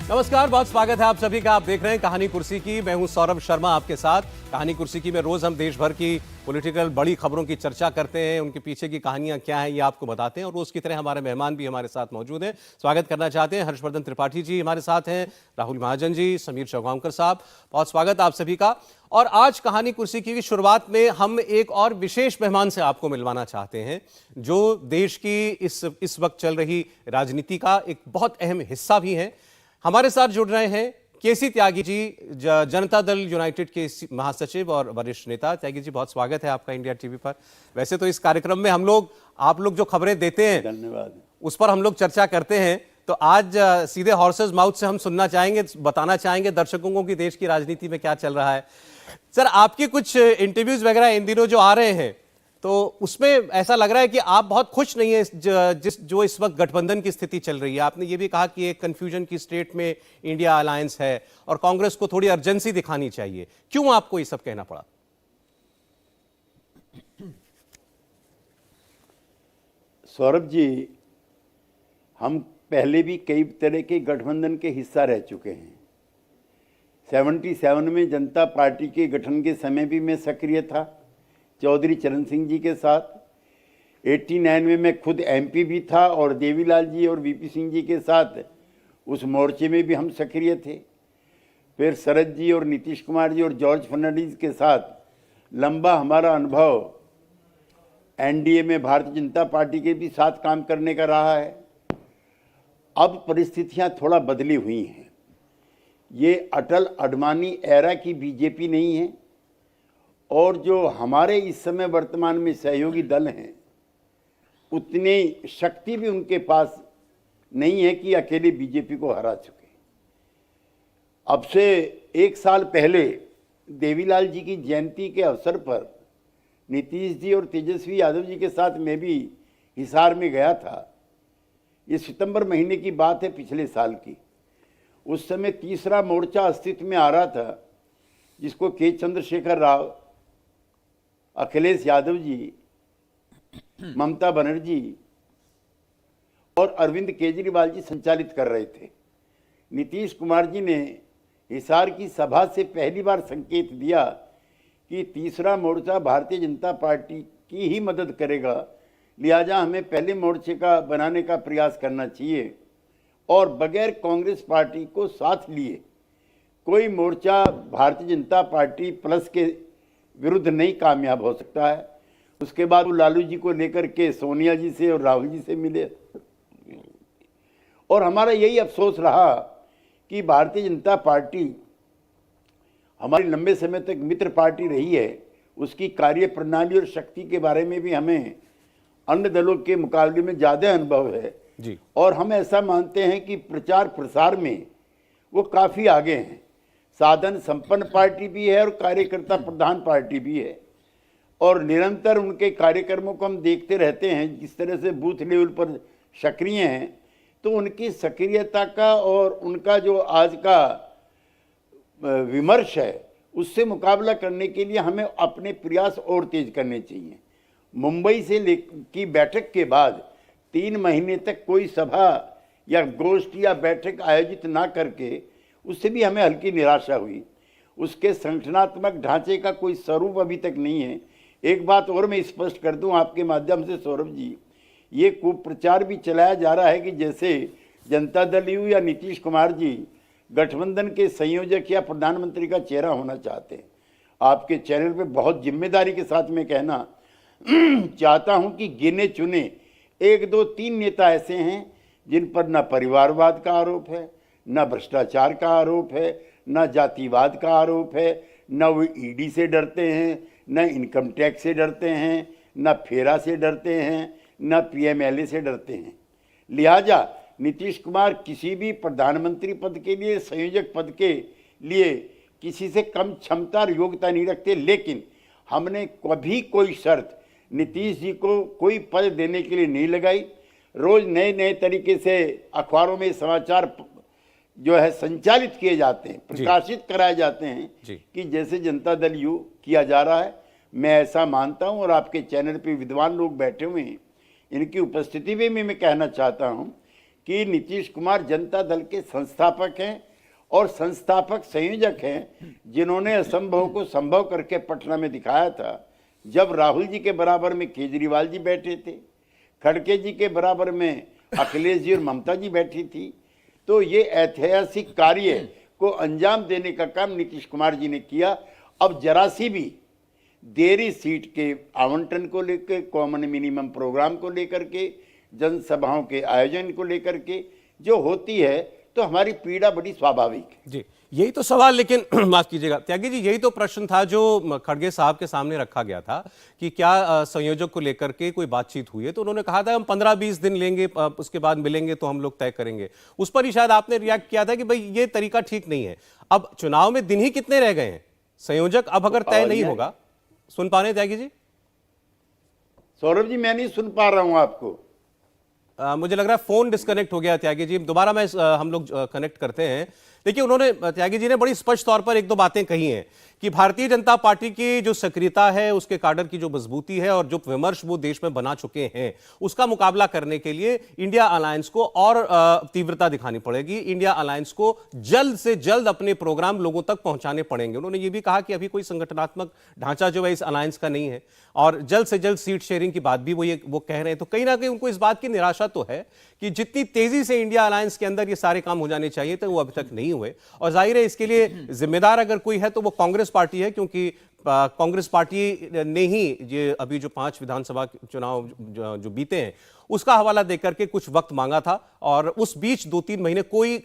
नमस्कार, बहुत स्वागत है आप सभी का। आप देख रहे हैं कहानी कुर्सी की। मैं हूं सौरभ शर्मा आपके साथ। कहानी कुर्सी की में रोज हम देश भर की पॉलिटिकल बड़ी खबरों की चर्चा करते हैं, उनके पीछे की कहानियां क्या हैं ये आपको बताते हैं, और रोज की तरह हमारे मेहमान भी हमारे साथ मौजूद हैं। स्वागत करना चाहते हैं हर्षवर्धन त्रिपाठी जी हमारे साथ हैं, राहुल महाजन जी, समीर चौगांवकर साहब, बहुत स्वागत आप सभी का। और आज कहानी कुर्सी की शुरुआत में हम एक और विशेष मेहमान से आपको मिलवाना चाहते हैं, जो देश की इस वक्त चल रही राजनीति का एक बहुत अहम हिस्सा भी है। हमारे साथ जुड़ रहे हैं केसी त्यागी जी, जनता दल यूनाइटेड के महासचिव और वरिष्ठ नेता। त्यागी जी, बहुत स्वागत है आपका इंडिया टीवी पर। वैसे तो इस कार्यक्रम में आप लोग जो खबरें देते हैं, धन्यवाद, उस पर हम लोग चर्चा करते हैं। तो आज सीधे हॉर्सेस माउथ से हम सुनना चाहेंगे, बताना चाहेंगे दर्शकों को कि देश की राजनीति में क्या चल रहा है। सर, आपके कुछ इंटरव्यूज वगैरह इन दिनों जो आ रहे हैं, तो उसमें ऐसा लग रहा है कि आप बहुत खुश नहीं है जो इस वक्त गठबंधन की स्थिति चल रही है। आपने ये भी कहा कि एक कंफ्यूजन की स्टेट में इंडिया अलायंस है और कांग्रेस को थोड़ी अर्जेंसी दिखानी चाहिए। क्यों आपको ये सब कहना पड़ा? सौरभ जी, हम पहले भी कई तरह के गठबंधन के हिस्सा रह चुके हैं। 77 में जनता पार्टी के गठन के समय भी मैं सक्रिय था चौधरी चरण सिंह जी के साथ। 89 में मैं खुद एमपी भी था और देवीलाल जी और वीपी सिंह जी के साथ उस मोर्चे में भी हम सक्रिय थे। फिर शरद जी और नीतीश कुमार जी और जॉर्ज फर्नांडिस के साथ लंबा हमारा अनुभव एनडीए में भारतीय जनता पार्टी के भी साथ काम करने का रहा है। अब परिस्थितियां थोड़ा बदली हुई हैं। ये अटल अडवाणी एरा की बीजेपी नहीं है, और जो हमारे इस समय वर्तमान में सहयोगी दल हैं, उतनी शक्ति भी उनके पास नहीं है कि अकेले बीजेपी को हरा सके। अब से 1 साल पहले देवीलाल जी की जयंती के अवसर पर नीतीश जी और तेजस्वी यादव जी के साथ मैं भी हिसार में गया था। ये सितंबर महीने की बात है, पिछले साल की। उस समय तीसरा मोर्चा अस्तित्व में आ रहा था, जिसको के चंद्रशेखर राव, अखिलेश यादव जी, ममता बनर्जी और अरविंद केजरीवाल जी संचालित कर रहे थे। नीतीश कुमार जी ने हिसार की सभा से पहली बार संकेत दिया कि तीसरा मोर्चा भारतीय जनता पार्टी की ही मदद करेगा, लिहाजा हमें पहले मोर्चे का बनाने का प्रयास करना चाहिए, और बगैर कांग्रेस पार्टी को साथ लिए कोई मोर्चा भारतीय जनता पार्टी प्लस के विरुद्ध नहीं कामयाब हो सकता है। उसके बाद वो लालू जी को लेकर के सोनिया जी से और राहुल जी से मिले, और हमारा यही अफसोस रहा कि भारतीय जनता पार्टी हमारी लंबे समय तक मित्र पार्टी रही है, उसकी कार्य प्रणाली और शक्ति के बारे में भी हमें अन्य दलों के मुकाबले में ज़्यादा अनुभव है जी। और हम ऐसा मानते हैं कि प्रचार प्रसार में वो काफ़ी आगे हैं। साधन संपन्न पार्टी भी है और कार्यकर्ता प्रधान पार्टी भी है, और निरंतर उनके कार्यक्रमों को हम देखते रहते हैं। जिस तरह से बूथ लेवल पर सक्रिय हैं, तो उनकी सक्रियता का और उनका जो आज का विमर्श है, उससे मुकाबला करने के लिए हमें अपने प्रयास और तेज करने चाहिए। मुंबई से की बैठक के बाद 3 महीने तक कोई सभा या गोष्ठी या बैठक आयोजित ना करके उससे भी हमें हल्की निराशा हुई। उसके संगठनात्मक ढांचे का कोई स्वरूप अभी तक नहीं है। एक बात और मैं स्पष्ट कर दूं आपके माध्यम से सौरभ जी, ये कुप्रचार भी चलाया जा रहा है कि जैसे जनता दल यू या नीतीश कुमार जी गठबंधन के संयोजक या प्रधानमंत्री का चेहरा होना चाहते हैं। आपके चैनल पे बहुत जिम्मेदारी के साथ मैं कहना चाहता हूं कि गिने चुने 1, 2, 3 नेता ऐसे हैं जिन पर न परिवारवाद का आरोप है, न भ्रष्टाचार का आरोप है, न जातिवाद का आरोप है, न वो ईडी से डरते हैं, न इनकम टैक्स से डरते हैं, न फेरा से डरते हैं, न पीएमएलए से डरते हैं। लिहाजा नीतीश कुमार किसी भी प्रधानमंत्री पद के लिए, संयोजक पद के लिए किसी से कम क्षमता और योग्यता नहीं रखते, लेकिन हमने कभी कोई शर्त नीतीश जी को कोई पद देने के लिए नहीं लगाई। रोज नए नए तरीके से अखबारों में समाचार जो है संचालित किए जाते हैं, प्रकाशित कराए जाते हैं कि जैसे जनता दल यू किया जा रहा है। मैं ऐसा मानता हूं, और आपके चैनल पे विद्वान लोग बैठे हुए हैं, इनकी उपस्थिति में मैं कहना चाहता हूं कि नीतीश कुमार जनता दल के संस्थापक हैं और संस्थापक संयोजक हैं, जिन्होंने असंभव को संभव करके पटना में दिखाया था। जब राहुल जी के बराबर में केजरीवाल जी बैठे थे, खड़गे जी के बराबर में अखिलेश जी और ममता जी बैठी थी, तो ये ऐतिहासिक कार्य को अंजाम देने का काम नीतीश कुमार जी ने किया। अब जरा सी भी देरी सीट के आवंटन को लेकर, कॉमन मिनिमम प्रोग्राम को लेकर के, जनसभाओं के आयोजन को लेकर के जो होती है, तो हमारी पीड़ा बड़ी स्वाभाविक है। जी, यही तो सवाल, लेकिन माफ कीजिएगा त्यागी जी, यही तो प्रश्न था जो खड़गे साहब के सामने रखा गया था कि क्या संयोजक को लेकर के कोई बातचीत हुई है। तो उन्होंने कहा था हम 15-20 दिन लेंगे, उसके बाद मिलेंगे तो हम लोग तय करेंगे। उस पर ही शायद आपने रिएक्ट किया था कि भाई ये तरीका ठीक नहीं है। अब चुनाव में दिन ही कितने रह गए हैं, संयोजक अब अगर तय नहीं होगा, सुन पा रहे हैं त्यागी जी? सौरभ जी, मैं नहीं सुन पा रहा हूं आपको। मुझे लग रहा है फोन डिस्कनेक्ट हो गया त्यागी जी, दोबारा मैं हम लोग कनेक्ट करते हैं। देखिए, उन्होंने त्यागी जी ने बड़ी स्पष्ट तौर पर एक दो बातें कही हैं कि भारतीय जनता पार्टी की जो सक्रियता है, उसके काडर की जो मजबूती है और जो विमर्श वो देश में बना चुके हैं, उसका मुकाबला करने के लिए इंडिया अलायंस को और तीव्रता दिखानी पड़ेगी। इंडिया अलायंस को जल्द से जल्द अपने प्रोग्राम लोगों तक पहुंचाने पड़ेंगे। उन्होंने ये भी कहा कि अभी कोई संगठनात्मक ढांचा जो है इस अलायंस का नहीं है और जल्द से जल्द सीट शेयरिंग की बात भी वो कह रहे हैं। तो कहीं ना कहीं उनको इस बात की निराशा तो है कि जितनी तेजी से इंडिया अलायंस के अंदर ये सारे काम हो जाने चाहिए थे, वो अभी तक नहीं हुए। और जाहिर है इसके लिए जिम्मेदार अगर कोई है तो वो कांग्रेस पार्टी है, क्योंकि कांग्रेस पार्टी ने ही ये अभी जो 5 विधानसभा चुनाव जो बीते हैं उसका हवाला देकर के कुछ वक्त मांगा था और उस बीच 2-3 महीने कोई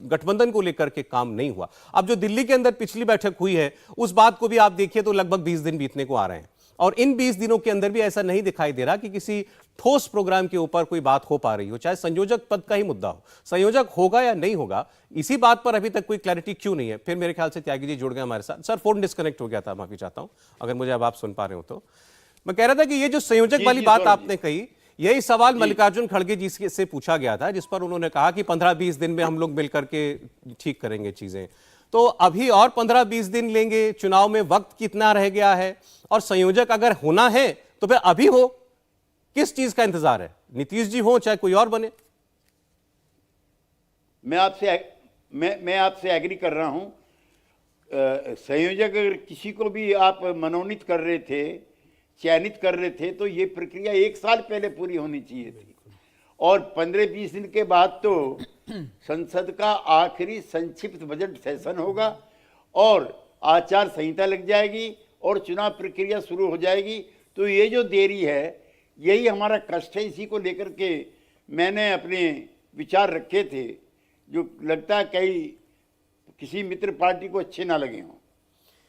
गठबंधन को लेकर के काम नहीं हुआ। अब जो दिल्ली के अंदर पिछली बैठक हुई है, उस बात को भी आप देखिए तो लगभग 20 दिन बीतने को आ रहे हैं और इन 20 दिनों के अंदर भी ऐसा नहीं दिखाई दे रहा कि किसी ठोस प्रोग्राम के ऊपर कोई बात हो पा रही हो, चाहे संयोजक पद का ही मुद्दा हो। संयोजक होगा या नहीं होगा, इसी बात पर अभी तक कोई क्लैरिटी क्यों नहीं है। फिर मेरे ख्याल से त्यागी जी जुड़ गए हमारे साथ। सर, फोन डिस्कनेक्ट हो गया था, माफी चाहता हूं अगर मुझे अब आप सुन पा रहे हो तो। मैं कह रहा था कि ये जो संयोजक वाली बात आपने कही, यही सवाल मल्लिकार्जुन खड़गे जी से पूछा गया था, जिस पर उन्होंने कहा कि 15-20 दिन में हम लोग मिलकर के ठीक करेंगे चीजें। तो अभी और 15-20 दिन लेंगे, चुनाव में वक्त कितना रह गया है, और संयोजक अगर होना है तो फिर अभी हो, किस चीज का इंतजार है? नीतीश जी हो चाहे कोई और बने? मैं आपसे एग्री कर रहा हूं। संयोजक अगर किसी को भी आप मनोनीत कर रहे थे, चयनित कर रहे थे, तो ये प्रक्रिया 1 साल पहले पूरी होनी चाहिए थी और 15-20 दिन के बाद तो संसद का आखिरी संक्षिप्त बजट सेशन होगा और आचार संहिता लग जाएगी और चुनाव प्रक्रिया शुरू हो जाएगी। तो ये जो देरी है, यही हमारा कष्ट है। इसी को लेकर के मैंने अपने विचार रखे थे, जो लगता है कहीं किसी मित्र पार्टी को अच्छे ना लगे हों।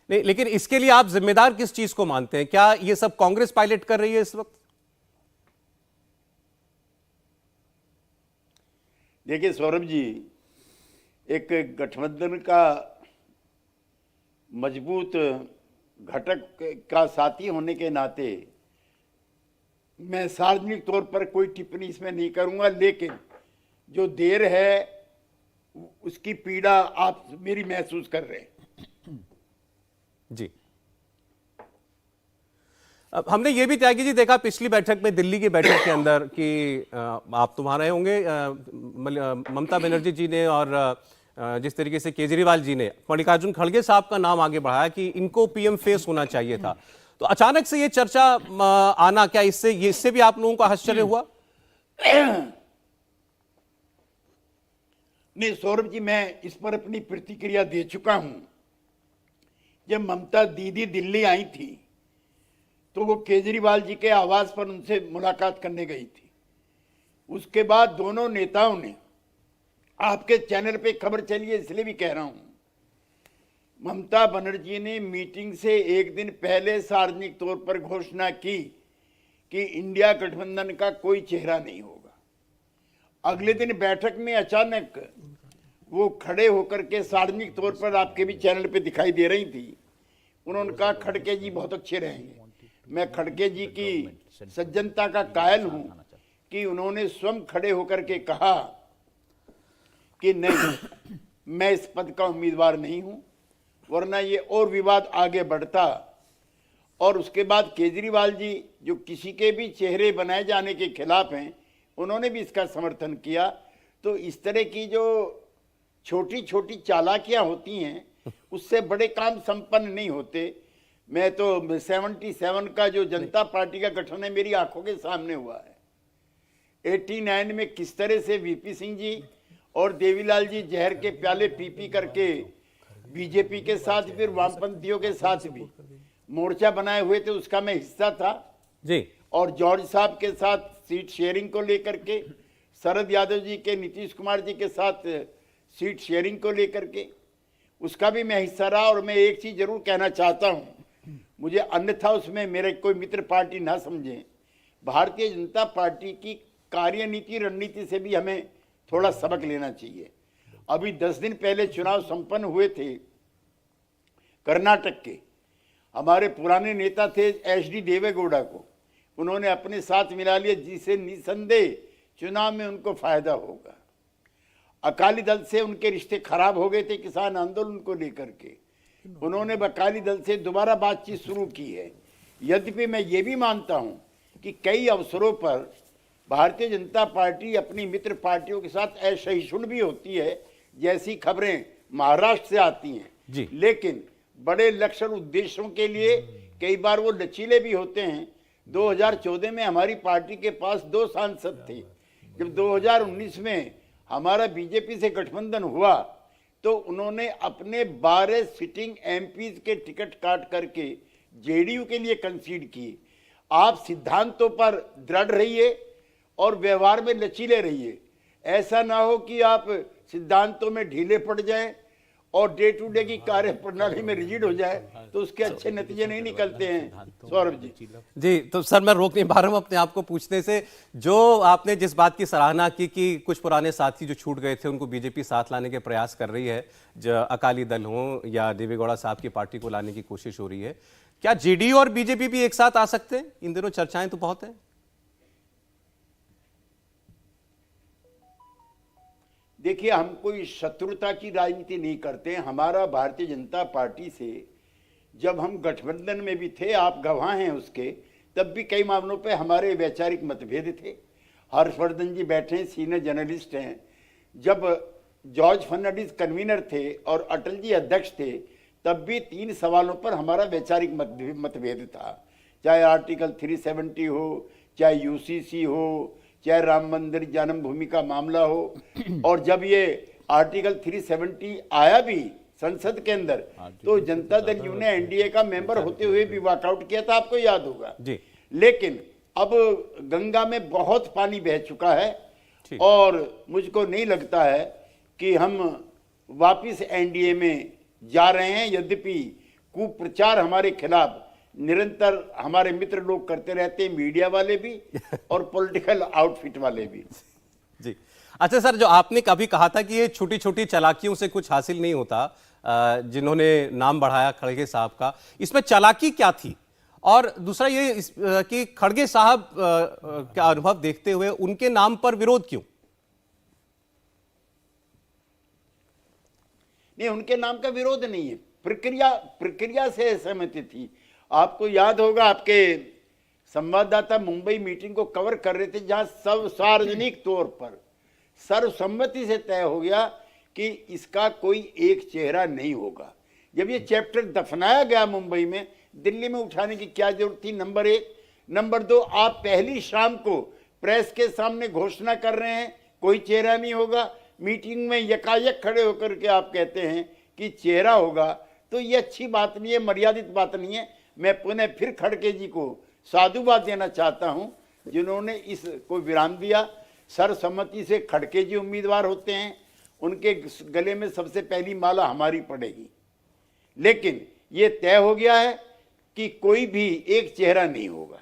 नहीं, लेकिन इसके लिए आप जिम्मेदार किस चीज को मानते हैं? क्या ये सब कांग्रेस पायलट कर रही है इस वक्त? देखिए सौरभ जी, एक गठबंधन का मजबूत घटक का साथी होने के नाते मैं सार्वजनिक तौर पर कोई टिप्पणी इसमें नहीं करूंगा, लेकिन जो देर है उसकी पीड़ा आप मेरी महसूस कर रहे हैं। जी, अब हमने ये भी त्यागी जी देखा पिछली बैठक में, दिल्ली की बैठक के अंदर, कि आप तुम्हारे होंगे ममता बनर्जी जी ने और जिस तरीके से केजरीवाल जी ने मल्लिकार्जुन खड़गे साहब का नाम आगे बढ़ाया कि इनको पीएम फेस होना चाहिए था। तो अचानक से ये चर्चा आना, क्या इससे भी आप लोगों का आश्चर्य हुआ? नहीं सौरभ जी, मैं इस पर अपनी प्रतिक्रिया दे चुका हूं। जब ममता दीदी दिल्ली आई थी तो वो केजरीवाल जी के आवास पर उनसे मुलाकात करने गई थी। उसके बाद दोनों नेताओं ने, आपके चैनल पे खबर चली है इसलिए भी कह रहा हूं, ममता बनर्जी ने मीटिंग से 1 दिन पहले सार्वजनिक तौर पर घोषणा की कि इंडिया गठबंधन का कोई चेहरा नहीं होगा। अगले दिन बैठक में अचानक वो खड़े होकर के सार्वजनिक तौर पर, आपके भी चैनल पे दिखाई दे रही थी, उन्होंने कहा खड़गे जी बहुत अच्छे रहेंगे। मैं खड़गे जी की सज्जनता का कायल हूं कि उन्होंने स्वयं खड़े होकर के कहा कि नहीं, मैं इस पद का उम्मीदवार नहीं हूं, वरना ये और विवाद आगे बढ़ता। और उसके बाद केजरीवाल जी, जो किसी के भी चेहरे बनाए जाने के खिलाफ हैं, उन्होंने भी इसका समर्थन किया। तो इस तरह की जो छोटी छोटी चालाकियां होती हैं उससे बड़े काम संपन्न नहीं होते। मैं तो 77 का जो जनता पार्टी का गठन है मेरी आंखों के सामने हुआ है। 89 में किस तरह से वीपी सिंह जी और देवीलाल जी जहर के प्याले पी पी करके बीजेपी के साथ फिर वामपंथियों के साथ भी मोर्चा बनाए हुए थे, उसका मैं हिस्सा था जी। और जॉर्ज साहब के साथ सीट शेयरिंग को लेकर के, शरद यादव जी के नीतीश कुमार जी के साथ सीट शेयरिंग को लेकर के उसका भी मैं हिस्सा रहा। और मैं एक चीज जरूर कहना चाहता हूं, मुझे अन्यथा उसमें मेरे कोई मित्र पार्टी ना समझें, भारतीय जनता पार्टी की कार्यनीति रणनीति से भी हमें थोड़ा सबक लेना चाहिए। अभी 10 दिन पहले चुनाव संपन्न हुए थे कर्नाटक के, हमारे पुराने नेता थे HD देवेगौड़ा को उन्होंने अपने साथ मिला लिया, जिसे निसंदेह चुनाव में उनको फायदा होगा। अकाली दल से उनके रिश्ते खराब हो गए थे किसान आंदोलन को लेकर के, उन्होंने अकाली दल से दोबारा बातचीत शुरू की है। यद्यपि मैं ये भी मानता हूं कि कई अवसरों पर भारतीय जनता पार्टी अपनी मित्र पार्टियों के साथ असहिष्णु भी होती है, जैसी खबरें महाराष्ट्र से आती हैं, लेकिन बड़े लक्ष्य उद्देश्यों के लिए कई बार वो लचीले भी होते हैं। 2014 में हमारी पार्टी के पास 2 सांसद थे। जब 2019 में हमारा बीजेपी से गठबंधन हुआ तो उन्होंने अपने 12 सिटिंग एमपीज के टिकट काट करके जेडीयू के लिए कंसीड किए। आप सिद्धांतों पर दृढ़ रहिए और व्यवहार में लचीले रहिए। ऐसा ना हो कि आप सिद्धांतों में ढीले पड़ जाएं और डे टू डे की कार्य प्रणाली में रिजिड हो जाए, तो उसके अच्छे नतीजे नहीं निकलते हैं। सौरभ जी। तो सर मैं रोक नहीं पा रहा हूं अपने आप को पूछने से, जो आपने जिस बात की सराहना की कि कुछ पुराने साथी जो छूट गए थे उनको बीजेपी साथ लाने के प्रयास कर रही है, जो अकाली दल हो या देवेगौड़ा साहब की पार्टी को लाने की कोशिश हो रही है, क्या जेडीयू और बीजेपी भी एक साथ आ सकते हैं? इन दिनों चर्चाएं तो बहुत है। देखिए, हम कोई शत्रुता की राजनीति नहीं करते हैं। हमारा भारतीय जनता पार्टी से जब हम गठबंधन में भी थे, आप गवाह हैं उसके, तब भी कई मामलों पे हमारे वैचारिक मतभेद थे। हर्षवर्धन जी बैठे हैं, सीनियर जर्नलिस्ट हैं। जब जॉर्ज फर्नांडिस कन्वीनर थे और अटल जी अध्यक्ष थे, तब भी 3 सवालों पर हमारा वैचारिक मतभेद था, चाहे आर्टिकल 370 हो, चाहे यूसीसी हो, चाहे राम मंदिर जन्मभूमि का मामला हो। और जब ये आर्टिकल 370 आया भी संसद के अंदर, तो जनता दल यू ने एनडीए का मेंबर होते हुए भी वॉकआउट किया था, आपको याद होगा जी। लेकिन अब गंगा में बहुत पानी बह चुका है और मुझको नहीं लगता है कि हम वापिस एनडीए में जा रहे हैं। यद्यपि कुप्रचार हमारे खिलाफ निरंतर हमारे मित्र लोग करते रहते हैं, मीडिया वाले भी और पॉलिटिकल आउटफिट वाले भी जी। अच्छा सर, जो आपने कभी कहा था कि ये छोटी छोटी चालाकियों से कुछ हासिल नहीं होता, जिन्होंने नाम बढ़ाया खड़गे साहब का, इसमें चालाकी क्या थी? और दूसरा ये कि खड़गे साहब का अनुभव देखते हुए उनके नाम पर विरोध क्यों? नहीं, उनके नाम का विरोध नहीं है, प्रक्रिया से सहमति थी। आपको याद होगा, आपके संवाददाता मुंबई मीटिंग को कवर कर रहे थे, जहां सब सार्वजनिक तौर पर सर्वसम्मति से तय हो गया कि इसका कोई एक चेहरा नहीं होगा। जब ये चैप्टर दफनाया गया मुंबई में, दिल्ली में उठाने की क्या जरूरत थी? नंबर 1। नंबर 2, आप पहली शाम को प्रेस के सामने घोषणा कर रहे हैं कोई चेहरा नहीं होगा, मीटिंग में यकायक खड़े होकर के आप कहते हैं कि चेहरा होगा, तो ये अच्छी बात नहीं है, मर्यादित बात नहीं है। मैं पुनः फिर खड़गे जी को साधुवाद देना चाहता हूं, जिन्होंने इसको विराम दिया। सर्वसम्मति से खड़गे जी उम्मीदवार होते हैं, उनके गले में सबसे पहली माला हमारी पड़ेगी। लेकिन ये तय हो गया है कि कोई भी एक चेहरा नहीं होगा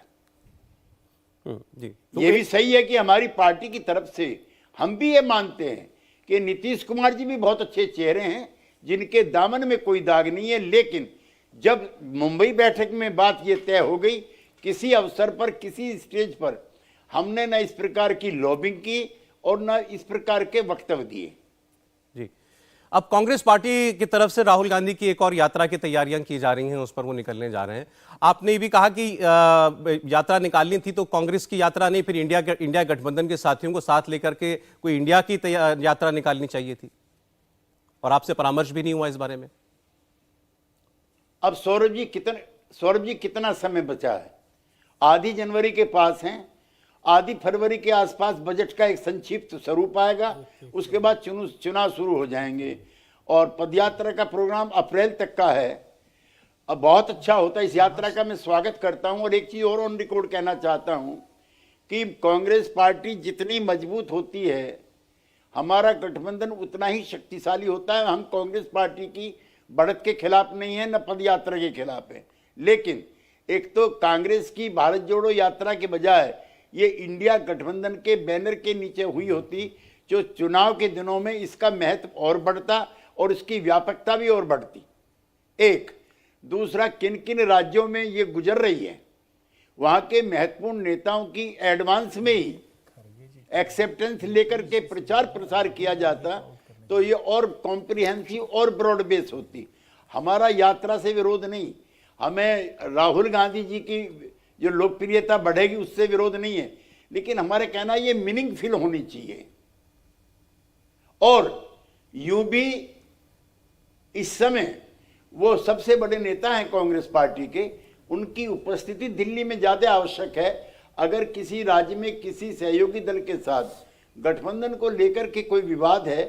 जी। ये भी सही है कि हमारी पार्टी की तरफ से हम भी ये मानते हैं कि नीतीश कुमार जी भी बहुत अच्छे चेहरे हैं, जिनके दामन में कोई दाग नहीं है। लेकिन जब मुंबई बैठक में बात ये तय हो गई, किसी अवसर पर किसी स्टेज पर हमने न इस प्रकार की लॉबिंग की और न इस प्रकार के वक्तव्य दिए जी। अब कांग्रेस पार्टी की तरफ से राहुल गांधी की एक और यात्रा की तैयारियां की जा रही हैं, उस पर वो निकलने जा रहे हैं। आपने ये भी कहा कि यात्रा निकालनी थी तो कांग्रेस की यात्रा नहीं, फिर इंडिया गठबंधन के साथियों को साथ लेकर के कोई इंडिया की यात्रा निकालनी चाहिए थी, और आपसे परामर्श भी नहीं हुआ इस बारे में। अब सौरभ जी कितना समय बचा है? आधी जनवरी के पास हैं, आधी फरवरी के आसपास बजट का एक संक्षिप्त स्वरूप आएगा, उसके बाद चुनाव शुरू हो जाएंगे और पदयात्रा का प्रोग्राम अप्रैल तक का है। अब बहुत अच्छा होता है, इस यात्रा का मैं स्वागत करता हूं। और एक चीज और ऑन रिकॉर्ड कहना चाहता हूं कि कांग्रेस पार्टी जितनी मजबूत होती है, हमारा गठबंधन उतना ही शक्तिशाली होता है। हम कांग्रेस पार्टी की बढ़त के खिलाफ नहीं है, न पदयात्रा के खिलाफ है, लेकिन एक तो कांग्रेस की भारत जोड़ो यात्रा के बजाय ये इंडिया गठबंधन के बैनर के नीचे हुई होती, जो चुनाव के दिनों में इसका महत्व और बढ़ता और इसकी व्यापकता भी और बढ़ती। एक दूसरा, किन किन राज्यों में ये गुजर रही है, वहां के महत्वपूर्ण नेताओं की एडवांस में ही एक्सेप्टेंस लेकर के प्रचार प्रसार किया जाता, तो ये और कॉम्प्रिहेंसिव और ब्रॉड बेस होती। हमारा यात्रा से विरोध नहीं, हमें राहुल गांधी जी की जो लोकप्रियता बढ़ेगी उससे विरोध नहीं है, लेकिन हमारे कहना ये मीनिंगफुल होनी चाहिए। और यूं भी इस समय वो सबसे बड़े नेता हैं कांग्रेस पार्टी के, उनकी उपस्थिति दिल्ली में ज्यादा आवश्यक है। अगर किसी राज्य में किसी सहयोगी दल के साथ गठबंधन को लेकर के कोई विवाद है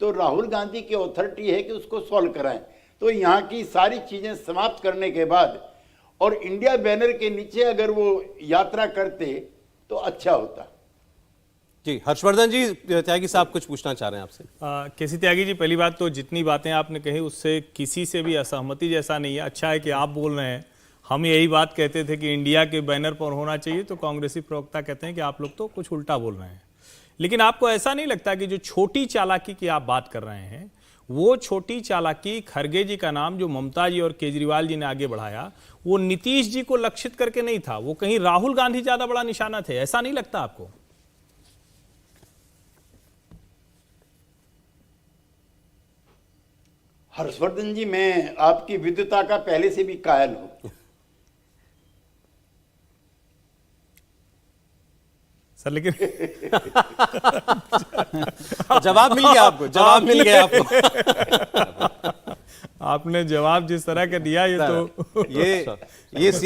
तो राहुल गांधी की अथॉरिटी है कि उसको सॉल्व कराएं। तो यहाँ की सारी चीजें समाप्त करने के बाद और इंडिया बैनर के नीचे अगर वो यात्रा करते तो अच्छा होता। जी हर्षवर्धन जी, त्यागी साहब कुछ पूछना चाह रहे हैं आपसे। केसी त्यागी जी, पहली बात तो जितनी बातें आपने कही उससे किसी से भी असहमति जैसा नहीं है। अच्छा है कि आप बोल रहे हैं। हम यही बात कहते थे कि इंडिया के बैनर पर होना चाहिए, तो कांग्रेसी प्रवक्ता कहते हैं कि आप लोग तो कुछ उल्टा बोल रहे हैं। लेकिन आपको ऐसा नहीं लगता कि जो छोटी चालाकी की आप बात कर रहे हैं, वो छोटी चालाकी खरगे जी का नाम जो ममता जी और केजरीवाल जी ने आगे बढ़ाया, वो नीतीश जी को लक्षित करके नहीं था, वो कहीं राहुल गांधी ज्यादा बड़ा निशाना थे? ऐसा नहीं लगता आपको? हर्षवर्धन जी, मैं आपकी विद्वता का पहले से भी कायल हूं। सर लेकिन जवाब मिल गया आपको, जवाब मिल गया आपको। आपने जवाब जिस तरह का दिया, ये तो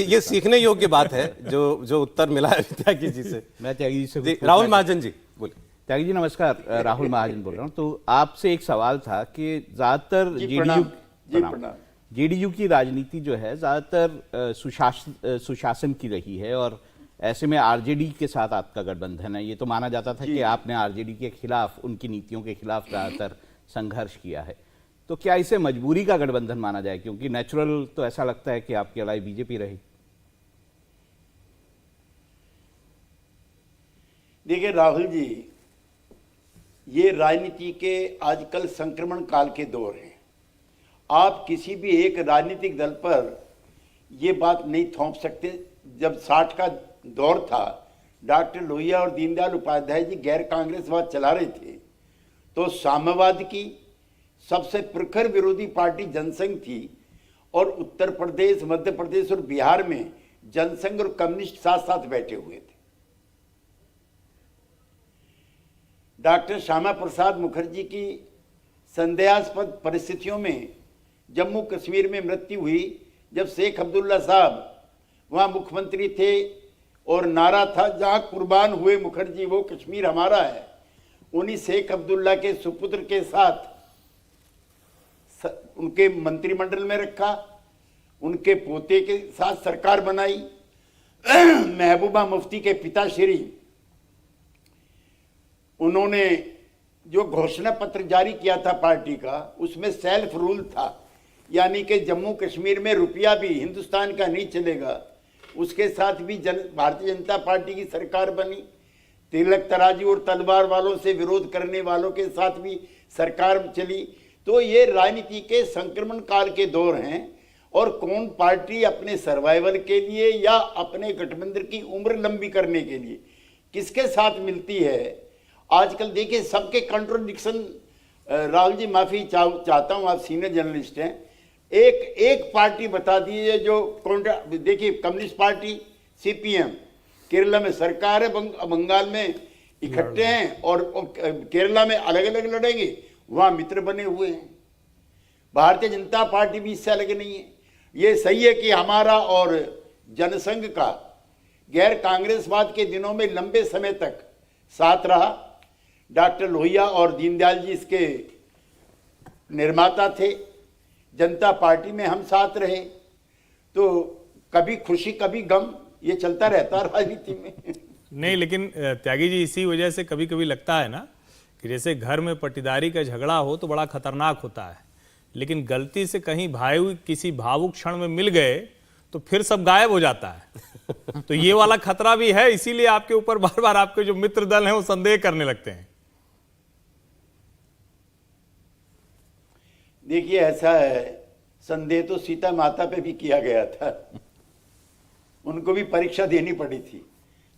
ये सीखने योग्य बात है जो उत्तर मिला है त्यागी जी से। मैं त्यागी जी से राहुल महाजन जी बोलिए। त्यागी जी नमस्कार, राहुल महाजन बोल रहा हूँ। तो आपसे एक सवाल था कि ज्यादातर जेडीयू की राजनीति जो है ज्यादातर सुशासन की रही है, और ऐसे में आरजेडी के साथ आपका गठबंधन है। ये तो माना जाता था कि आपने आरजेडी के खिलाफ, उनकी नीतियों के खिलाफ ज्यादातर संघर्ष किया है। तो क्या इसे मजबूरी का गठबंधन माना जाए, क्योंकि नेचुरल तो ऐसा लगता है कि आपकी अलाई बीजेपी रही? देखिए राहुल जी, ये राजनीति के आजकल संक्रमण काल के दौर हैं। आप किसी भी एक राजनीतिक दल पर ये बात नहीं थोप सकते। जब 60 का दौर था, डॉक्टर लोहिया और दीनदयाल उपाध्याय जी गैर कांग्रेसवाद चला रहे थे, तो साम्यवाद की सबसे प्रखर विरोधी पार्टी जनसंघ थी, और उत्तर प्रदेश, मध्य प्रदेश और बिहार में जनसंघ और कम्युनिस्ट साथ साथ बैठे हुए थे। डॉक्टर श्यामा प्रसाद मुखर्जी की संदेहास्पद परिस्थितियों में जम्मू कश्मीर में मृत्यु हुई, जब शेख अब्दुल्ला साहब वहां मुख्यमंत्री थे और नारा था जहां कुर्बान हुए मुखर्जी वो कश्मीर हमारा है। उन्हीं शेख अब्दुल्ला के सुपुत्र के साथ उनके मंत्रिमंडल में रखा, उनके पोते के साथ सरकार बनाई। महबूबा मुफ्ती के पिताश्री, उन्होंने जो घोषणा पत्र जारी किया था पार्टी का, उसमें सेल्फ रूल था, यानी कि जम्मू कश्मीर में रुपया भी हिंदुस्तान का नहीं चलेगा। उसके साथ भी भारतीय जनता पार्टी की सरकार बनी। तिलक तराजू और तलवार वालों से विरोध करने वालों के साथ भी सरकार चली। तो ये राजनीति के संक्रमण काल के दौर हैं, और कौन पार्टी अपने सर्वाइवल के लिए या अपने गठबंधन की उम्र लंबी करने के लिए किसके साथ मिलती है, आजकल देखिए सबके कंट्रोडिक्शन राहुल जी माफी चाहता हूं, आप सीनियर जर्नलिस्ट हैं। एक पार्टी बता दीजिए जो देखिए, कम्युनिस्ट पार्टी सीपीएम केरला में सरकार है, बंगाल में इकट्ठे हैं और केरला में अलग अलग लड़ेंगे, वहां मित्र बने हुए हैं। भारतीय जनता पार्टी भी इससे अलग नहीं है। ये सही है कि हमारा और जनसंघ का गैर कांग्रेसवाद के दिनों में लंबे समय तक साथ रहा। डॉक्टर लोहिया और दीनदयाल जी इसके निर्माता थे। जनता पार्टी में हम साथ रहे, तो कभी खुशी कभी गम, ये चलता रहता राजनीति में। नहीं, लेकिन त्यागी जी, इसी वजह से कभी कभी लगता है ना कि जैसे घर में पटीदारी का झगड़ा हो तो बड़ा खतरनाक होता है, लेकिन गलती से कहीं भाई किसी भावुक क्षण में मिल गए तो फिर सब गायब हो जाता है। तो ये वाला खतरा भी है, इसीलिए आपके ऊपर बार बार आपके जो मित्र दल हैं वो संदेह करने लगते हैं। देखिए, ऐसा है, संदेह तो सीता माता पे भी किया गया था, उनको भी परीक्षा देनी पड़ी थी।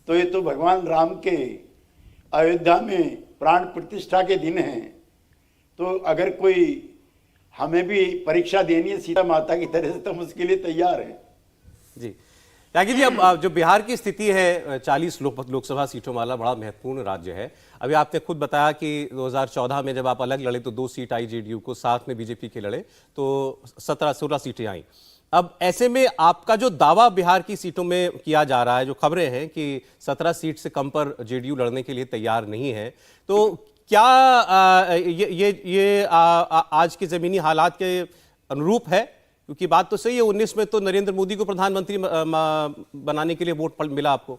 तो ये तो भगवान राम के अयोध्या में प्राण प्रतिष्ठा के दिन हैं, तो अगर कोई हमें भी परीक्षा देनी है सीता माता की तरह से, तो हम उसके लिए तैयार हैं। जी त्यागी जी, अब जो बिहार की स्थिति है, 40 लोकसभा सीटों वाला बड़ा महत्वपूर्ण राज्य है। अभी आपने खुद बताया कि 2014 में जब आप अलग लड़े तो 2 सीट आई जेडीयू को, साथ में बीजेपी के लड़े तो 17-16 सीटें आई। अब ऐसे में आपका जो दावा बिहार की सीटों में किया जा रहा है, जो खबरें हैं कि 17 सीट से कम पर जेडीयू लड़ने के लिए तैयार नहीं है, तो क्या ये आज के जमीनी हालात के अनुरूप है? क्योंकि बात तो सही है, 19 में तो नरेंद्र मोदी को प्रधानमंत्री बनाने के लिए वोट मिला आपको।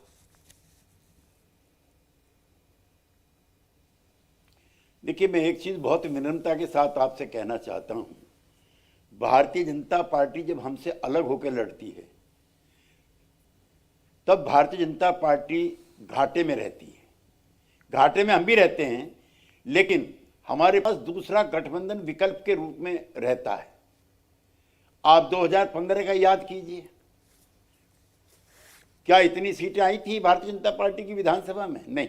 देखिए, मैं एक चीज बहुत विनम्रता के साथ आपसे कहना चाहता हूं। भारतीय जनता पार्टी जब हमसे अलग होकर लड़ती है, तब भारतीय जनता पार्टी घाटे में रहती है। घाटे में हम भी रहते हैं, लेकिन हमारे पास दूसरा गठबंधन विकल्प के रूप में रहता है। आप 2015 का याद कीजिए, क्या इतनी सीटें आई थी भारतीय जनता पार्टी की विधानसभा में? नहीं।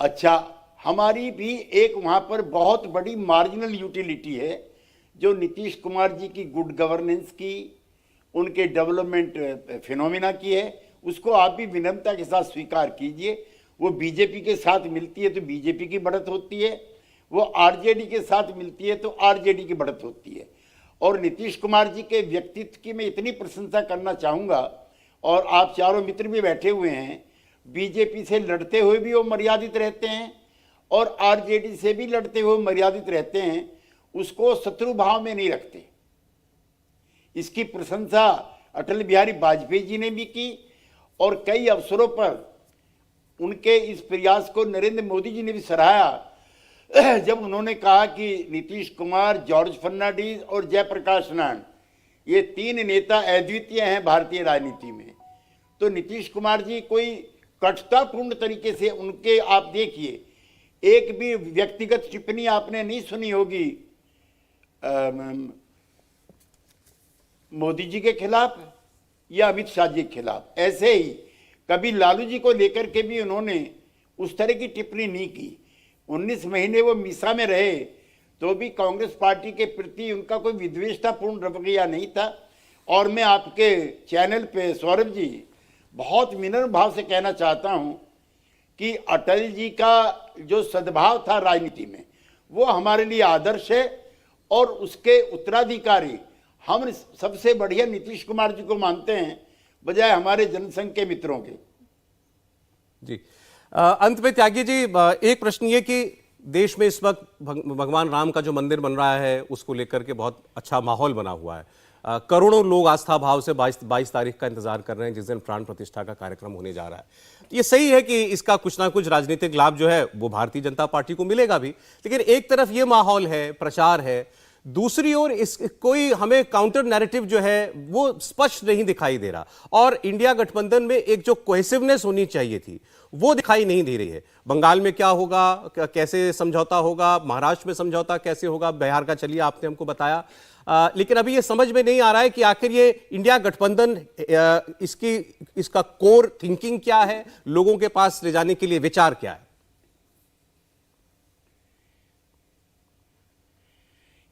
अच्छा, हमारी भी एक वहां पर बहुत बड़ी मार्जिनल यूटिलिटी है, जो नीतीश कुमार जी की गुड गवर्नेंस की, उनके डेवलपमेंट फिनोमिना की है। उसको आप भी विनम्रता के साथ स्वीकार कीजिए। वो बीजेपी के साथ मिलती है तो बीजेपी की बढ़त होती है, वो आरजेडी के साथ मिलती है तो आरजेडी की बढ़त होती है। और नीतीश कुमार जी के व्यक्तित्व की मैं इतनी प्रशंसा करना चाहूँगा, और आप चारों मित्र भी बैठे हुए हैं, बीजेपी से लड़ते हुए भी वो मर्यादित रहते हैं और आरजेडी से भी लड़ते हुए मर्यादित रहते हैं, उसको शत्रु भाव में नहीं रखते। इसकी प्रशंसा अटल बिहारी वाजपेयी जी ने भी की, और कई अवसरों पर उनके इस प्रयास को नरेंद्र मोदी जी ने भी सराहा, जब उन्होंने कहा कि नीतीश कुमार, जॉर्ज फर्नांडिस और जयप्रकाश नारायण, ये 3 नेता अद्वितीय हैं भारतीय राजनीति में। तो नीतीश कुमार जी कोई कटुतापूर्ण तरीके से उनके, आप देखिए, एक भी व्यक्तिगत टिप्पणी आपने नहीं सुनी होगी मोदी जी के खिलाफ या अमित शाह जी के खिलाफ। ऐसे ही कभी लालू जी को लेकर के भी उन्होंने उस तरह की टिप्पणी नहीं की। 19 महीने वो मीसा में रहे तो भी कांग्रेस पार्टी के प्रति उनका कोई विद्वेषतापूर्ण रवैया नहीं था। और मैं आपके चैनल पे सौरभ जी बहुत विनम्र भाव से कहना चाहता हूं कि अटल जी का जो सद्भाव था राजनीति में, वो हमारे लिए आदर्श है, और उसके उत्तराधिकारी हम सबसे बढ़िया नीतीश कुमार जी को मानते हैं, बजाय हमारे जनसंघ के मित्रों के। जी, अंत में त्यागी जी, एक प्रश्न ये कि देश में इस वक्त भगवान राम का जो मंदिर बन रहा है, उसको लेकर के बहुत अच्छा माहौल बना हुआ है। करोड़ों लोग आस्था भाव से 22 तारीख का इंतजार कर रहे हैं, जिस दिन प्राण प्रतिष्ठा का कार्यक्रम होने जा रहा है। ये सही है कि इसका कुछ ना कुछ राजनीतिक लाभ जो है वो भारतीय जनता पार्टी को मिलेगा भी, लेकिन एक तरफ ये माहौल है, प्रचार है, दूसरी ओर इस कोई हमें काउंटर नैरेटिव जो है वो स्पष्ट नहीं दिखाई दे रहा, और इंडिया गठबंधन में एक जो कोहेसिवनेस होनी चाहिए थी वो दिखाई नहीं दे रही है। बंगाल में क्या होगा, कैसे समझौता होगा, महाराष्ट्र में समझौता कैसे होगा, बिहार का चलिए आपने हमको बताया, लेकिन अभी ये समझ में नहीं आ रहा है कि आखिर ये इंडिया गठबंधन इसका कोर थिंकिंग क्या है, लोगों के पास ले जाने के लिए विचार क्या है।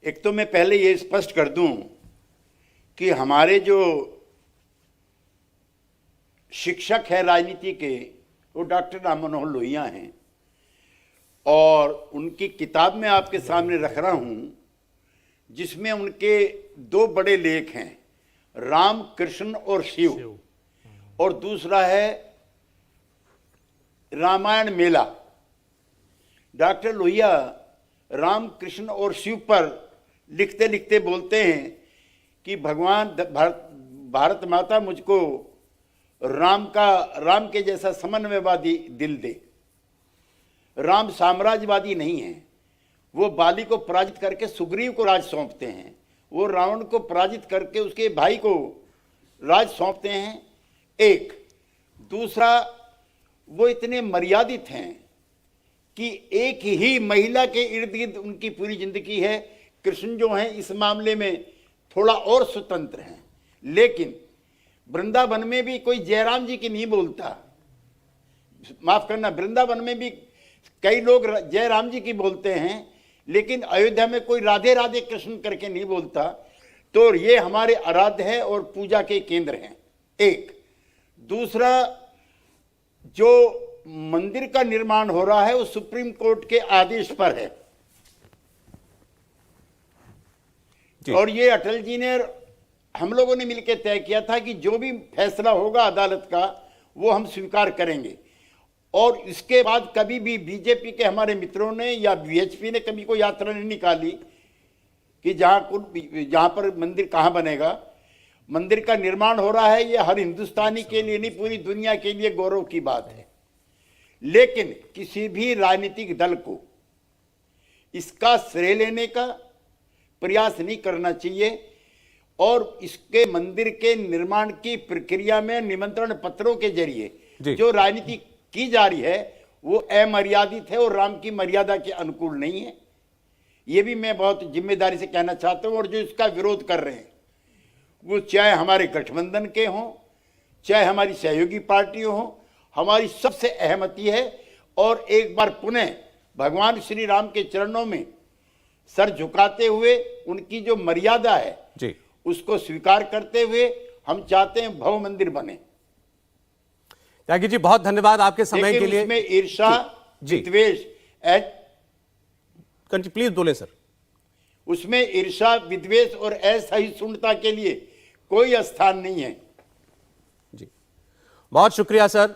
एक तो मैं पहले ये स्पष्ट कर दूं कि हमारे जो शिक्षक है राजनीति के, वो डॉक्टर राम मनोहर लोहिया हैं, और उनकी किताब मैं आपके सामने रख रहा हूं, जिसमें उनके 2 बड़े लेख हैं, राम कृष्ण और शिव, और दूसरा है रामायण मेला। डॉक्टर लोहिया राम कृष्ण और शिव पर लिखते लिखते बोलते हैं कि भगवान भारत माता मुझको राम के जैसा समन्वयवादी दिल दे। राम साम्राज्यवादी नहीं है, वो बाली को पराजित करके सुग्रीव को राज सौंपते हैं, वो रावण को पराजित करके उसके भाई को राज सौंपते हैं। एक दूसरा, वो इतने मर्यादित हैं कि एक ही महिला के इर्द गिर्द उनकी पूरी जिंदगी है। कृष्ण जो हैं इस मामले में थोड़ा और स्वतंत्र हैं, लेकिन वृंदावन में भी कोई जयराम जी की नहीं बोलता, माफ करना, वृंदावन में भी कई लोग जयराम जी की बोलते हैं, लेकिन अयोध्या में कोई राधे राधे कृष्ण करके नहीं बोलता। तो ये हमारे आराध्य है और पूजा के केंद्र हैं। एक दूसरा, जो मंदिर का निर्माण हो रहा है वो सुप्रीम कोर्ट के आदेश पर है, और ये अटल जी ने, हम लोगों ने मिलकर तय किया था कि जो भी फैसला होगा अदालत का वो हम स्वीकार करेंगे। और इसके बाद कभी भी बीजेपी के हमारे मित्रों ने या बीएचपी ने कभी कोई यात्रा नहीं निकाली कि जहां पर मंदिर कहां बनेगा। मंदिर का निर्माण हो रहा है, ये हर हिंदुस्तानी के लिए नहीं, पूरी दुनिया के लिए गौरव की बात है। लेकिन किसी भी राजनीतिक दल को इसका श्रेय लेने का प्रयास नहीं करना चाहिए, और इसके मंदिर के निर्माण की प्रक्रिया में निमंत्रण पत्रों के जरिए जो राजनीति की जा रही है वो अमर्यादित है और राम की मर्यादा के अनुकूल नहीं है। ये भी मैं बहुत जिम्मेदारी से कहना चाहता हूं। और जो इसका विरोध कर रहे हैं वो चाहे हमारे गठबंधन के हों, चाहे हमारी सहयोगी पार्टियों हों, हमारी सबसे सहमति है। और एक बार पुनः भगवान श्री राम के चरणों में सर झुकाते हुए उनकी जो मर्यादा है जी, उसको स्वीकार करते हुए हम चाहते हैं भव्य मंदिर बने। त्यागी जी बहुत धन्यवाद आपके समय के लिए। उसमें ईर्षा, विद्वेष, प्लीज बोले सर। उसमें ईर्षा, विद्वेष और असहिष्णुता के लिए कोई स्थान नहीं है। जी बहुत शुक्रिया सर,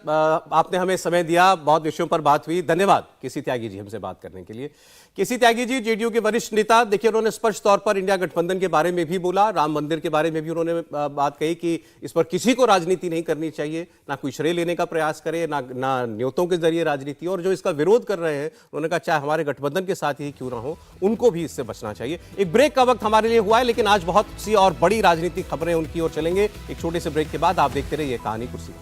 आपने हमें समय दिया, बहुत विषयों पर बात हुई। धन्यवाद केसी त्यागी जी हमसे बात करने के लिए। केसी त्यागी जी जेडीयू के वरिष्ठ नेता, देखिए उन्होंने स्पष्ट तौर पर इंडिया गठबंधन के बारे में भी बोला, राम मंदिर के बारे में भी उन्होंने बात कही कि इस पर किसी को राजनीति नहीं करनी चाहिए, ना कोई श्रेय लेने का प्रयास करे, ना न्योतों के जरिए राजनीति। और जो इसका विरोध कर रहे हैं उन्होंने कहा चाहे हमारे गठबंधन के साथ ही क्यों ना हो, उनको भी इससे बचना चाहिए। एक ब्रेक का वक्त हमारे लिए हुआ है, लेकिन आज बहुत सी और बड़ी राजनीतिक खबरें उनकी ओर चलेंगे। एक छोटे से ब्रेक के बाद आप देखते रहिए कहानी कुर्सी।